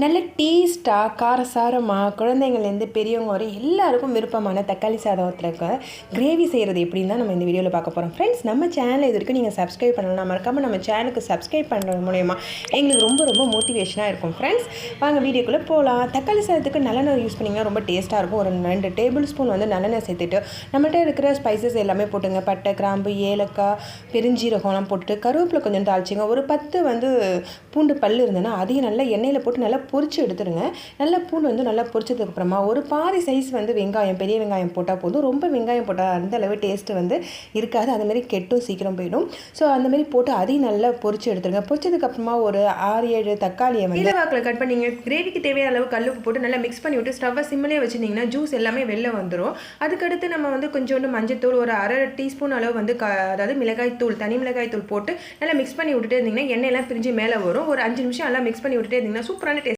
நல்ல டேஸ்ட்டாக காரசாரமாக குழந்தைங்கள்லேருந்து பெரியவங்க வரை எல்லாருக்கும் விருப்பமான தக்காளி சாதத்தில் கிரேவி செய்கிறது எப்படின்னு தான் நம்ம இந்த வீடியோவில் பார்க்க போகிறோம். ஃப்ரெண்ட்ஸ், நம்ம சேனல் இது வரைக்கும் நீங்கள் சப்ஸ்கிரைப் பண்ணலாம், மறக்காமல் நம்ம சேனலுக்கு சப்ஸ்கிரைப் பண்ணுறது மூலயமா எங்களுக்கு ரொம்ப ரொம்ப மோட்டிவேஷனாக இருக்கும். ஃப்ரெண்ட்ஸ், வாங்க வீடியோக்குள்ளே போகலாம். தக்காளி சாதத்துக்கு நல்லெண்ணெய் யூஸ் பண்ணிங்கன்னா ரொம்ப டேஸ்ட்டாக இருக்கும். ஒரு 2 டேபிள் ஸ்பூன் வந்து நல்லெண்ணெய் சேர்த்துட்டு நம்மகிட்ட இருக்கிற ஸ்பைசஸ் எல்லாமே போட்டுங்க. பட்டை, கிராம்பு, ஏலக்காய், பெருஞ்சீரகம்லாம் போட்டுட்டு கருவேப்பிலை கொஞ்சம் தாளிச்சிங்க. ஒரு 10 வந்து பூண்டு பல் இருந்ததுன்னா அதையும் நல்லா எண்ணெயில் போட்டு நல்லா பொரிச்சு எடுத்துடுங்க. நல்லா பூண்டு வந்து நல்லா பொரிச்சதுக்கப்புறமா ஒரு பாதி சைஸ் வந்து வெங்காயம், பெரிய வெங்காயம் போட்டால் போதும். ரொம்ப வெங்காயம் போட்டால் அந்த அளவு டேஸ்ட்டு வந்து இருக்காது, அதுமாரி கெட்டும் சீக்கிரம் போயிடும். ஸோ அந்தமாரி போட்டு அதையும் நல்லா பொரிச்சு எடுத்துருங்க. பொரிச்சதுக்கப்புறமா ஒரு 6-7 தக்காளியை வந்து வாக்கில் கட் பண்ணிங்க. கிரேவிக்கு தேவையான அளவு கல்லுப்பு போட்டு நல்லா மிக்ஸ் பண்ணி விட்டு ஸ்டவ்வை சிம்மிலே வச்சுருந்தீங்கன்னா ஜூஸ் எல்லாமே வெளில வந்துடும். அதுக்கடுத்து நம்ம வந்து கொஞ்சோண்டு மஞ்சத்தூள், ஒரு அரை டீஸ்பூன் அளவு வந்து அதாவது மிளகாய் தூள், தனி மிளகாய் தூள் போட்டு நல்லா மிக்ஸ் பண்ணி விட்டுட்டே இருந்தீங்கன்னா எண்ணெயெல்லாம் பிரிஞ்சு மேலே வரும். ஒரு 5 நிமிஷம் நல்லா மிக்ஸ் பண்ணி விட்டுட்டே இருந்தீங்கன்னா சூப்பரான டேஸ்ட்